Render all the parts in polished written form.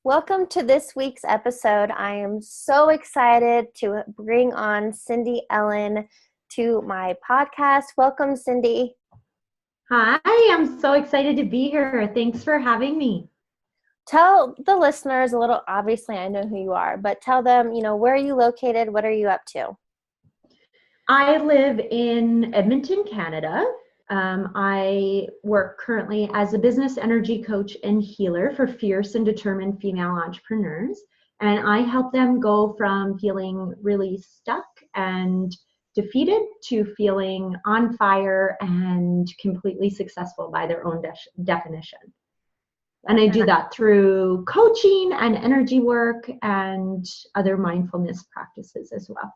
Welcome to this week's episode. I am so excited to bring on Cindy Ellen to my podcast. Welcome, Cindy. Hi, I'm so excited to be here. Thanks for having me. Tell the listeners a little, obviously I know who you are, but tell them, where are you located? What are you up to? I live in Edmonton, Canada. I work currently as a business energy coach and healer for fierce and determined female entrepreneurs. And I help them go from feeling really stuck and defeated to feeling on fire and completely successful by their own definition. And I do that through coaching and energy work and other mindfulness practices as well.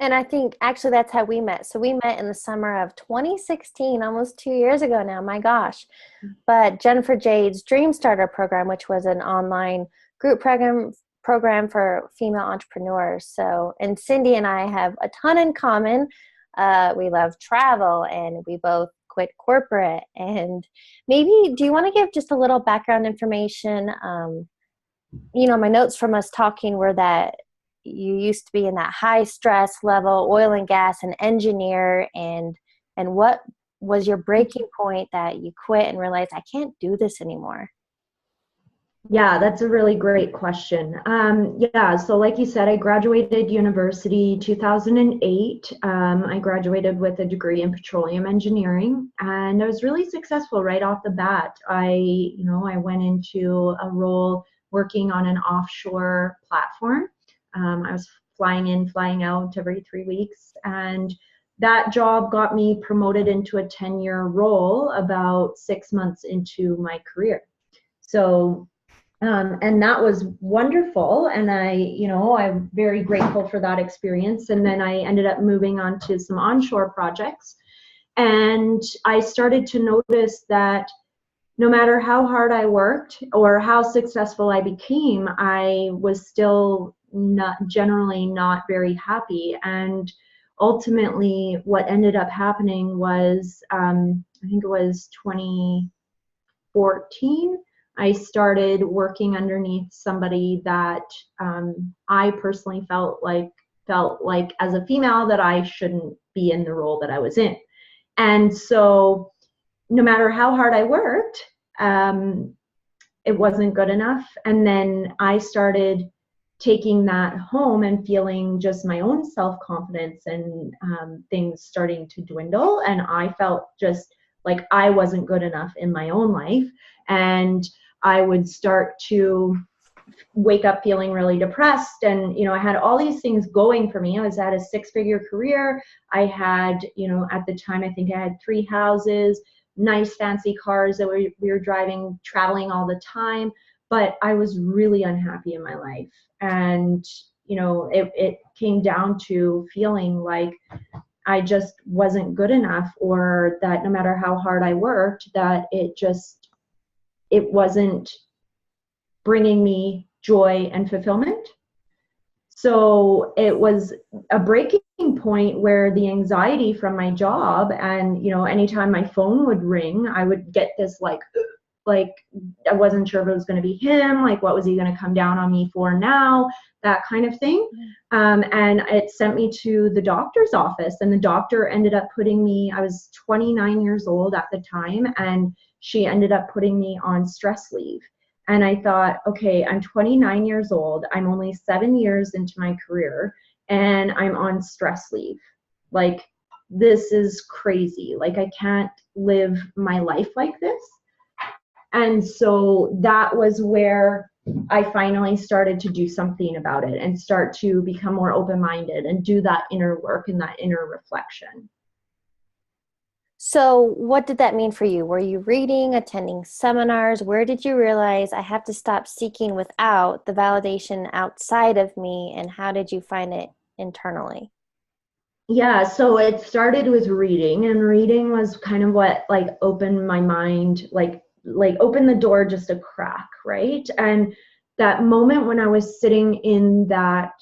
And I think actually that's how we met. So we met in the summer of 2016, almost 2 years ago now, my gosh. But Jennifer Jade's Dream Starter program, which was an online group program for female entrepreneurs. So, and Cindy and I have a ton in common. We love travel and we both quit corporate. And maybe, do you want to give just a little background information? My notes from us talking were that you used to be in that high stress level, oil and gas, and engineer, and what was your breaking point that you quit and realized I can't do this anymore? Yeah, that's a really great question. So like you said, I graduated university 2008. I graduated with a degree in petroleum engineering, and I was really successful right off the bat. I went into a role working on an offshore platform. I was flying in, flying out every 3 weeks, and that job got me promoted into a 10-year role about 6 months into my career. So, and that was wonderful, and I'm very grateful for that experience. And then I ended up moving on to some onshore projects, and I started to notice that no matter how hard I worked or how successful I became, I was still generally not very happy. And ultimately what ended up happening was, I think it was 2014, I started working underneath somebody that I personally felt like as a female that I shouldn't be in the role that I was in. And so no matter how hard I worked, it wasn't good enough. And then I started taking that home and feeling just my own self-confidence and things starting to dwindle. And I felt just like I wasn't good enough in my own life. And I would start to wake up feeling really depressed. And, I had all these things going for me. I was at a 6-figure career. I had, at the time, I think I had 3 houses, nice fancy cars that we were driving, traveling all the time. But I was really unhappy in my life. And, it came down to feeling like I just wasn't good enough, or that no matter how hard I worked, that it wasn't bringing me joy and fulfillment. So it was a breaking point where the anxiety from my job, and anytime my phone would ring, I would get this like I wasn't sure if it was going to be him, like what was he going to come down on me for now, that kind of thing. And it sent me to the doctor's office, and the doctor ended up putting me, I was 29 years old at the time, and she ended up putting me on stress leave. And I thought, okay, I'm 29 years old, I'm only 7 years into my career, and I'm on stress leave. Like, this is crazy. Like, I can't live my life like this. And so that was where I finally started to do something about it and start to become more open-minded and do that inner work and that inner reflection. So what did that mean for you? Were you reading, attending seminars? Where did you realize I have to stop seeking without the validation outside of me? And how did you find it internally? Yeah, so it started with reading, and reading was kind of what opened my mind, like opened the door just a crack, right? And that moment when I was sitting in that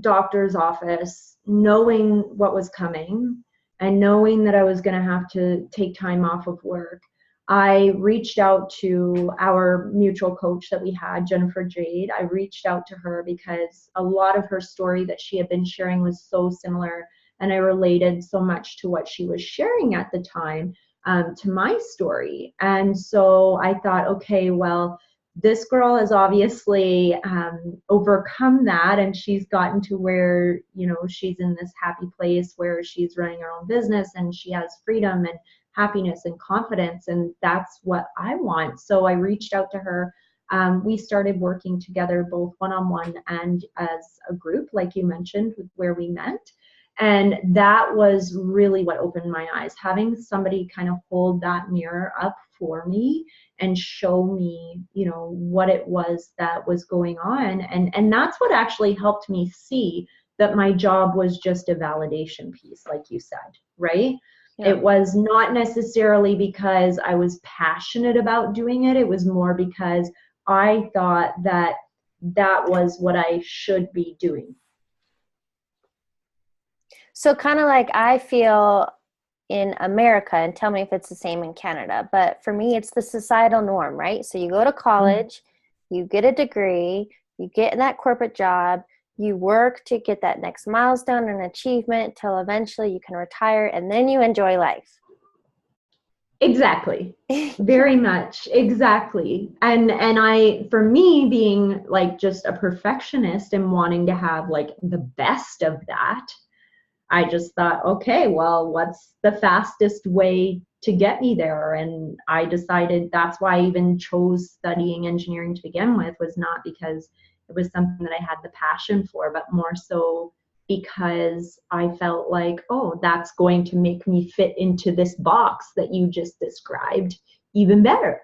doctor's office, knowing what was coming and knowing that I was going to have to take time off of work, I reached out to our mutual coach that we had, Jennifer Jade. I reached out to her because a lot of her story that she had been sharing was so similar, and I related so much to what she was sharing at the time, to my story. And so I thought, okay, well, this girl has obviously overcome that, and she's gotten to where, you know, she's in this happy place where she's running her own business and she has freedom and happiness and confidence, and that's what I want. So I reached out to her. We started working together both one-on-one and as a group, like you mentioned, where we met. And that was really what opened my eyes, having somebody kind of hold that mirror up for me and show me, you know, what it was that was going on. And that's what actually helped me see that my job was just a validation piece, like you said, right? Yeah. It was not necessarily because I was passionate about doing it. It was more because I thought that that was what I should be doing. So kind of like I feel in America, and tell me if it's the same in Canada, but for me, it's the societal norm, right? So you go to college, you get a degree, you get that corporate job, you work to get that next milestone and achievement till eventually you can retire, and then you enjoy life. Exactly. Very much. Exactly. And I, for me, being like just a perfectionist and wanting to have like the best of that, I just thought, okay, well, what's the fastest way to get me there? And I decided that's why I even chose studying engineering to begin with, was not because it was something that I had the passion for, but more so because I felt like, oh, that's going to make me fit into this box that you just described even better.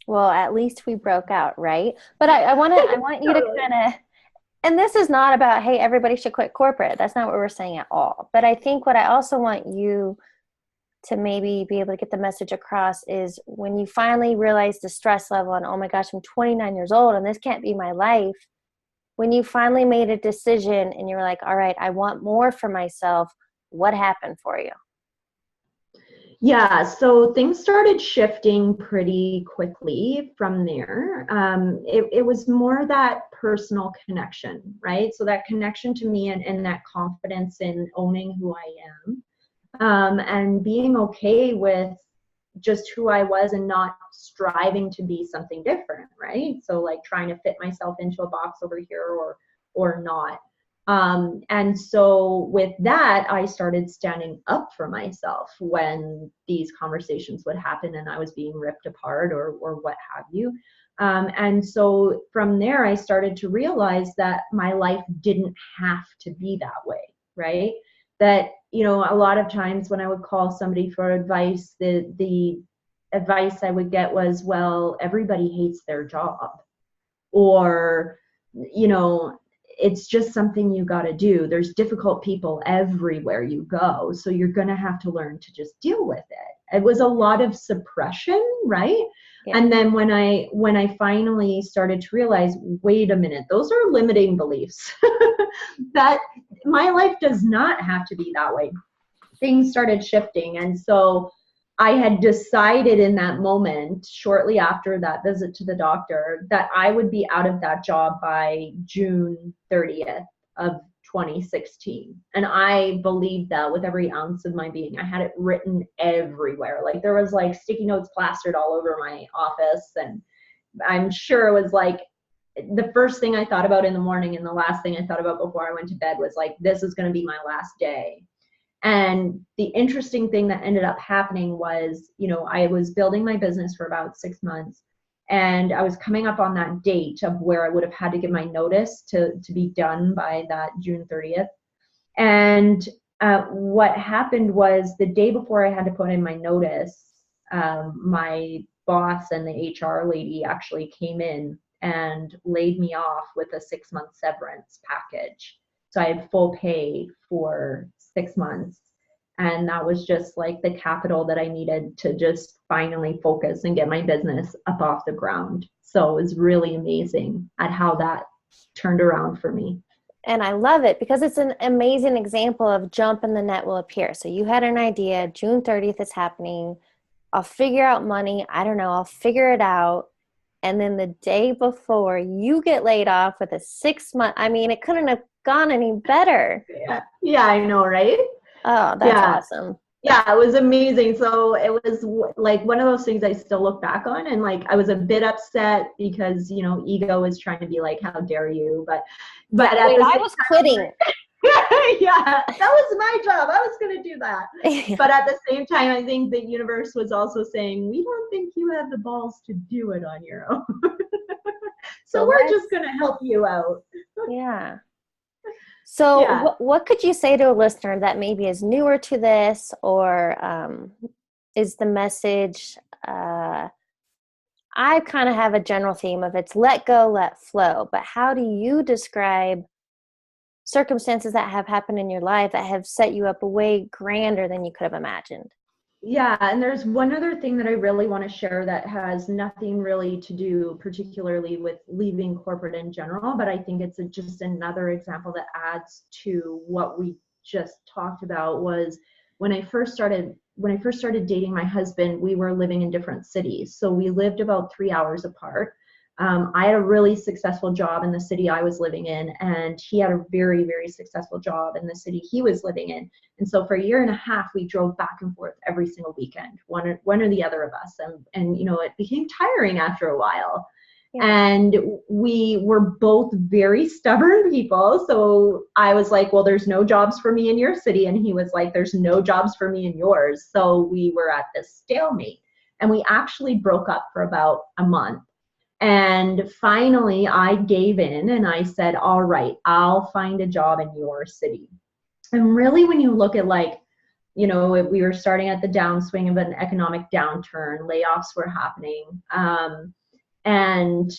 Well, at least we broke out, right? But I want you to kind of, and this is not about, hey, everybody should quit corporate. That's not what we're saying at all. But I think what I also want you to maybe be able to get the message across is when you finally realize the stress level and, oh my gosh, I'm 29 years old and this can't be my life. When you finally made a decision and you're like, all right, I want more for myself, what happened for you? Yeah, so things started shifting pretty quickly from there. It was more that personal connection, right? So that connection to me and that confidence in owning who I am, and being okay with just who I was and not striving to be something different, right? So like trying to fit myself into a box over here or not. And so with that, I started standing up for myself when these conversations would happen and I was being ripped apart or what have you. And so from there, I started to realize that my life didn't have to be that way, right? That, you know, a lot of times when I would call somebody for advice, the advice I would get was, well, everybody hates their job, or, you know, it's just something you got to do. There's difficult people everywhere you go, so you're going to have to learn to just deal with it. It was a lot of suppression, right? Yeah. And then when I finally started to realize, wait a minute, those are limiting beliefs. That my life does not have to be that way. Things started shifting, and so I had decided in that moment, shortly after that visit to the doctor, that I would be out of that job by June 30th of 2016. And I believed that with every ounce of my being. I had it written everywhere. Like there was like sticky notes plastered all over my office. And I'm sure it was like the first thing I thought about in the morning and the last thing I thought about before I went to bed was like, this is going to be my last day. And the interesting thing that ended up happening was, you know, I was building my business for about 6 months, and I was coming up on that date of where I would have had to give my notice to be done by that June 30th. And what happened was the day before I had to put in my notice, my boss and the HR lady actually came in and laid me off with a 6-month severance package. So I had full pay for 6 months. And that was just like the capital that I needed to just finally focus and get my business up off the ground. So it was really amazing at how that turned around for me. And I love it because it's an amazing example of jump and the net will appear. So you had an idea, June 30th is happening. I'll figure out money. I don't know. I'll figure it out. And then the day before, you get laid off with a 6 month. I mean, it couldn't have gone any better. Yeah, I know, right? Oh, that's Yeah. awesome. Yeah, it was amazing. So it was like one of those things I still look back on, and like I was a bit upset because, you know, ego is trying to be like, how dare you? But Yeah, at wait, the I same was time, quitting. yeah, that was my job. I was going to do that. But at the same time, I think the universe was also saying, we don't think you have the balls to do it on your own. So we're just going to help you out. Yeah. So Yeah. what could you say to a listener that maybe is newer to this, or is the message, I kind of have a general theme of it's let go, let flow, but how do you describe circumstances that have happened in your life that have set you up way grander than you could have imagined? Yeah, and there's one other thing that I really want to share that has nothing really to do particularly with leaving corporate in general, but I think it's just another example that adds to what we just talked about. Was when I first started dating my husband, we were living in different cities. So we lived about 3 hours apart. I had a really successful job in the city I was living in, and he had a very, very successful job in the city he was living in. And so for a year and a half, we drove back and forth every single weekend, one or the other of us. And you know, it became tiring after a while. Yeah. And we were both very stubborn people. So I was like, well, there's no jobs for me in your city. And he was like, there's no jobs for me in yours. So we were at this stalemate. And we actually broke up for about a month. And finally, I gave in and I said, all right, I'll find a job in your city. And really, when you look at, like, you know, we were starting at the downswing of an economic downturn, layoffs were happening. And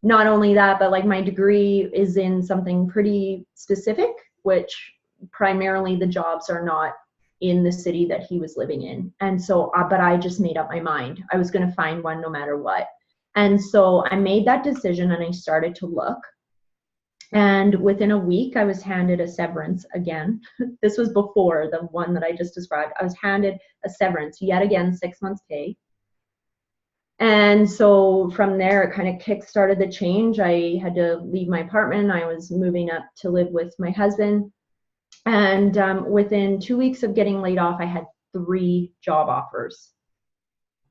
not only that, but like my degree is in something pretty specific, which primarily the jobs are not in the city that he was living in. And so, but I just made up my mind. I was going to find one no matter what. And so I made that decision and I started to look. And within a week, I was handed a severance again. This was before the one that I just described. I was handed a severance, yet again, 6 months pay. And so from there, it kind of kick-started the change. I had to leave my apartment. I was moving up to live with my husband. And within 2 weeks of getting laid off, I had 3 job offers.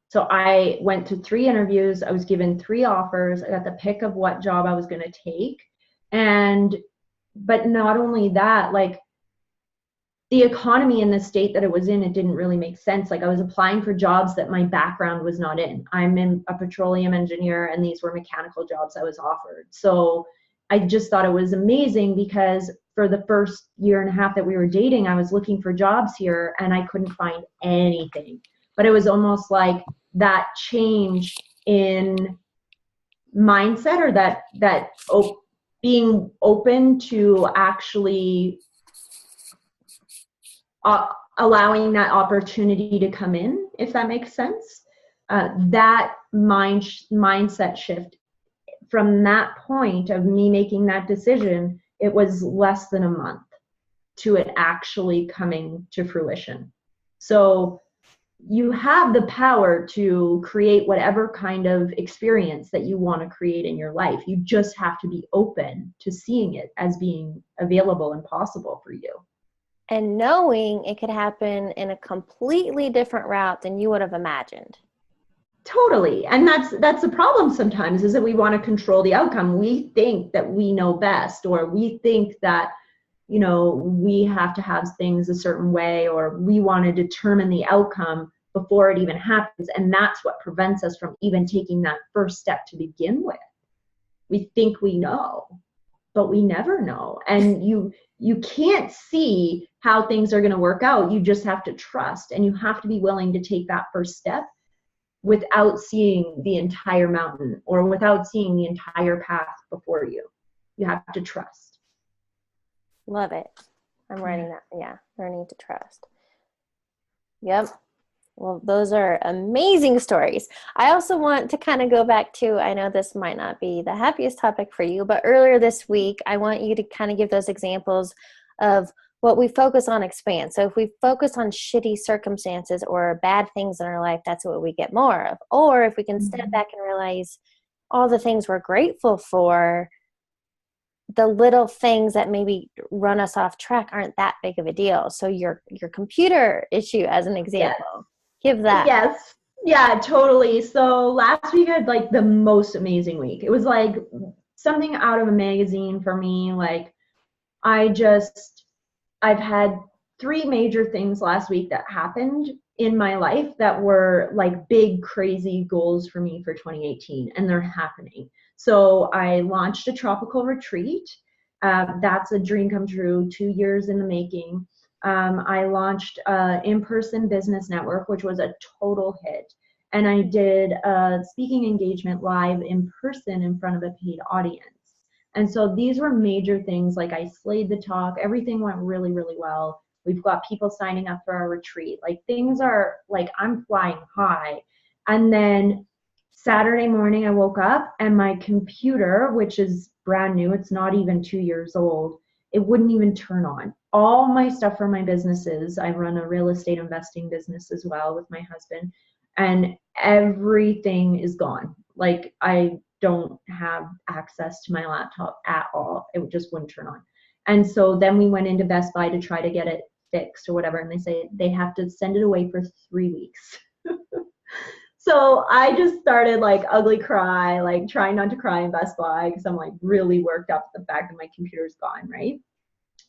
So I went to 3 interviews. I was given 3 offers. I got the pick of what job I was going to take. But not only that, like, the economy in the state that it was in, it didn't really make sense. Like, I was applying for jobs that my background was not in. I'm a petroleum engineer, and these were mechanical jobs I was offered. So I just thought it was amazing, because for the first year and a half that we were dating, I was looking for jobs here and I couldn't find anything. But it was almost like that change in mindset, or that being open to actually allowing that opportunity to come in, if that makes sense. That mindset shift, from that point of me making that decision, it was less than a month to it actually coming to fruition. So you have the power to create whatever kind of experience that you want to create in your life. You just have to be open to seeing it as being available and possible for you. And knowing it could happen in a completely different route than you would have imagined. Totally. And that's the problem sometimes, is that we want to control the outcome. We think that we know best, or we think that, you know, we have to have things a certain way, or we want to determine the outcome before it even happens. And that's what prevents us from even taking that first step to begin with. We think we know, but we never know. And you can't see how things are going to work out. You just have to trust, and you have to be willing to take that first step without seeing the entire mountain, or without seeing the entire path before you. You have to trust. Love it. I'm writing that. Yeah. Learning to trust. Yep. Well, those are amazing stories. I also want to kind of go back to, I know this might not be the happiest topic for you, but earlier this week, I want you to kind of give those examples of what we focus on expands. So if we focus on shitty circumstances or bad things in our life, that's what we get more of. Or if we can step back and realize all the things we're grateful for, the little things that maybe run us off track aren't that big of a deal. So your computer issue as an example. Yes. Give that. Yes. Yeah, totally. So last week I had like the most amazing week. It was like something out of a magazine for me. Like I've had three major things last week that happened in my life that were like big, crazy goals for me for 2018, and they're happening. So I launched a tropical retreat. That's a dream come true, 2 years in the making. I launched an in-person business network, which was a total hit. And I did a speaking engagement live in person in front of a paid audience. And so these were major things. Like I slayed the talk. Everything went really, really well. We've got people signing up for our retreat. Like things are like, I'm flying high. And then Saturday morning, I woke up and my computer, which is brand new, it's not even 2 years old, it wouldn't even turn on. All my stuff for my businesses, I run a real estate investing business as well with my husband, and everything is gone. Like I don't have access to my laptop at all. It just wouldn't turn on. And so then we went into Best Buy to try to get it fixed or whatever, and they say they have to send it away for 3 weeks. So I just started like ugly cry, like trying not to cry in Best Buy because I'm like really worked up at the fact that my computer's gone, right?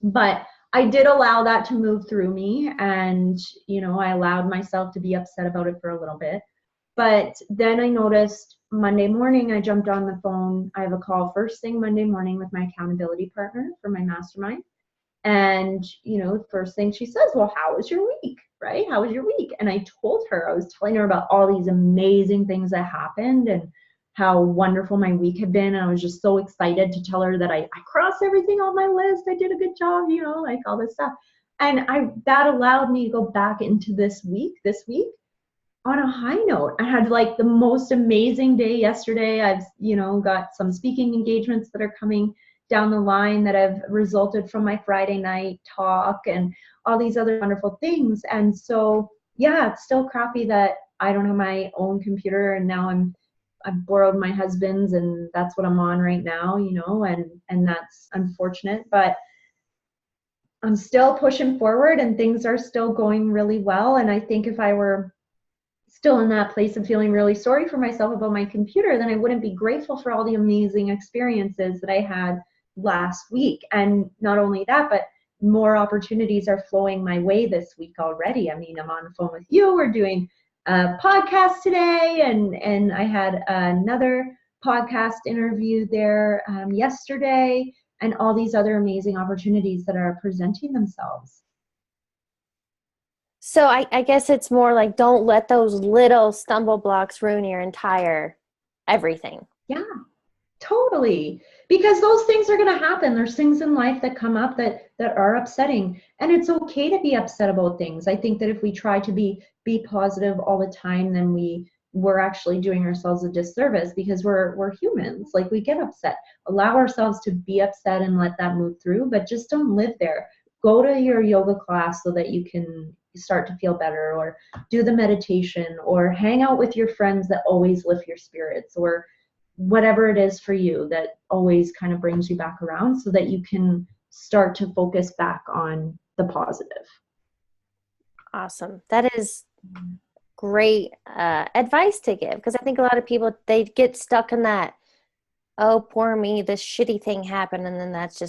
But I did allow that to move through me, and I allowed myself to be upset about it for a little bit. But then I noticed Monday morning, I jumped on the phone. I have a call first thing Monday morning with my accountability partner for my mastermind. And, first thing she says, well, how was your week, right? How was your week? And I told her, I was telling her about all these amazing things that happened and how wonderful my week had been. And I was just so excited to tell her that I crossed everything on my list. I did a good job, like all this stuff. And that allowed me to go back into this week on a high note. I had like the most amazing day yesterday. I've, got some speaking engagements that are coming down the line that have resulted from my Friday night talk and all these other wonderful things. And so, yeah, it's still crappy that I don't have my own computer, and now I've borrowed my husband's, and that's what I'm on right now, and that's unfortunate, but I'm still pushing forward and things are still going really well. And I think if I were still in that place of feeling really sorry for myself about my computer, then I wouldn't be grateful for all the amazing experiences that I had last week. And not only that, but more opportunities are flowing my way this week already. I mean, I'm on the phone with you. We're doing a podcast today, and I had another podcast interview there yesterday, and all these other amazing opportunities that are presenting themselves. So I guess it's more like, don't let those little stumble blocks ruin your entire everything. Yeah, totally. Because those things are going to happen. There's things in life that come up that are upsetting, and it's okay to be upset about things. I think that if we try to be positive all the time, then we're actually doing ourselves a disservice, because we're humans. Like, we get upset. Allow ourselves to be upset and let that move through, but just don't live there. Go to your yoga class so that you can start to feel better, or do the meditation, or hang out with your friends that always lift your spirits, or whatever it is for you that always kind of brings you back around, so that you can start to focus back on the positive. Awesome. That is great advice to give, because I think a lot of people, they get stuck in that, oh, poor me, this shitty thing happened, and then that's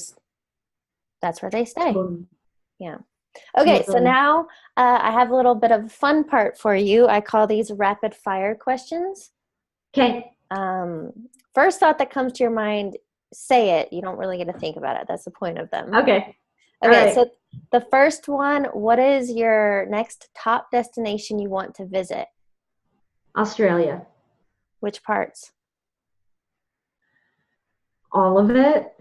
where they stay. Yeah. Okay, so now I have a little bit of a fun part for you. I call these rapid fire questions. Okay. First thought that comes to your mind, say it. You don't really get to think about it. That's the point of them. Okay. Okay, right. So the first one, what is your next top destination you want to visit? Australia. Which parts? All of it.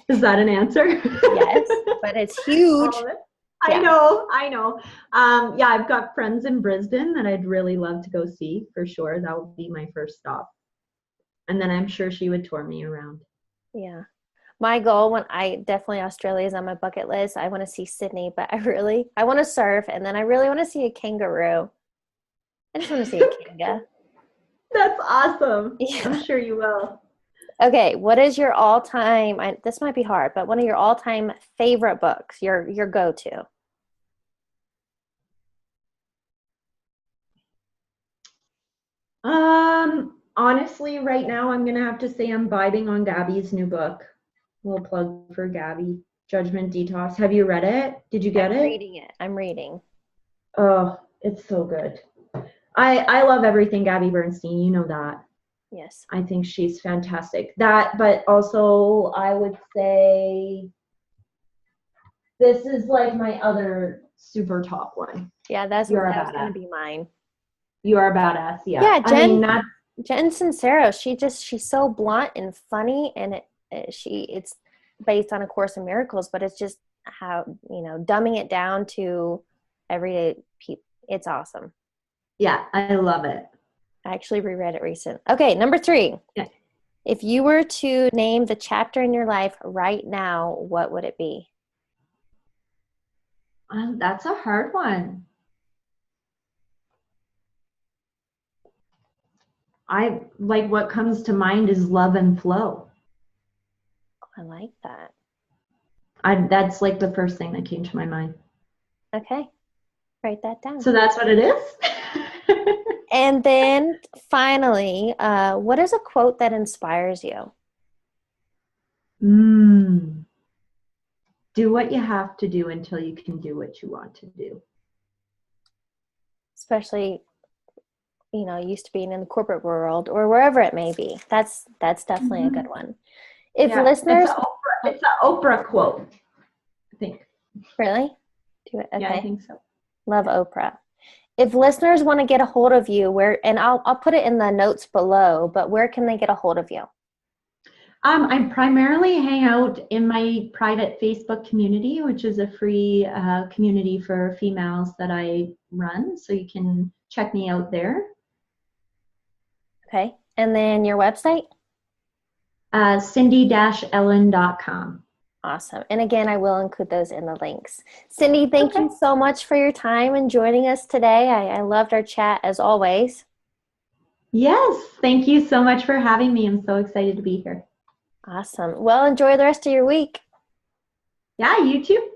Is that an answer? Yes, but it's huge. All of it. I Yeah. know, I know. Yeah, I've got friends in Brisbane that I'd really love to go see for sure. That would be my first stop. And then I'm sure she would tour me around. Yeah. My goal when I definitely Australia is on my bucket list. I want to see Sydney, but I want to surf and then I really want to see a kangaroo. I just want to see a kanga. That's awesome. I'm Yeah. sure you will. Okay, what is your all-time, this might be hard, but one of your all-time favorite books, your go-to? Honestly, right now I'm gonna have to say I'm vibing on Gabby's new book. A little plug for Gabby. Judgment Detox. Have you read it? Did you get I'm it? reading it. I'm reading. Oh, it's so good. I love everything Gabby Bernstein. You know that. Yes. I think she's fantastic. That, but also I would say this is like my other super top one. Yeah, that You're a was going to badass. be mine. You are a badass. Yeah. Yeah, I mean, that's Jen Sincero, she's so blunt and funny and it's based on A Course in Miracles, but it's just how, dumbing it down to everyday people. It's awesome. yeah. I love it. I actually reread it recent. Okay, number 3. Yeah. If you were to name the chapter in your life right now, what would it be? That's a hard one. I like what comes to mind is love and flow. I like that. That's like the first thing that came to my mind. Okay, write that down. So that's what it is. And then finally, what is a quote that inspires you? Do what you have to do until you can do what you want to do. Especially, used to being in the corporate world or wherever it may be. That's definitely a good one. If Yeah, listeners, it's an Oprah quote, I think. really? Do it. Yeah, I Okay. think so. Love Oprah. If listeners want to get a hold of you, and I'll put it in the notes below, but where can they get a hold of you? I primarily hang out in my private Facebook community, which is a free community for females that I run. So you can check me out there. Okay. And then your website? Cindy-ellen.com. Awesome. And again, I will include those in the links. Cindy, thank Okay. you so much for your time and joining us today. I loved our chat as always. Yes, thank you so much for having me. I'm so excited to be here. Awesome. Well, enjoy the rest of your week. Yeah, you too.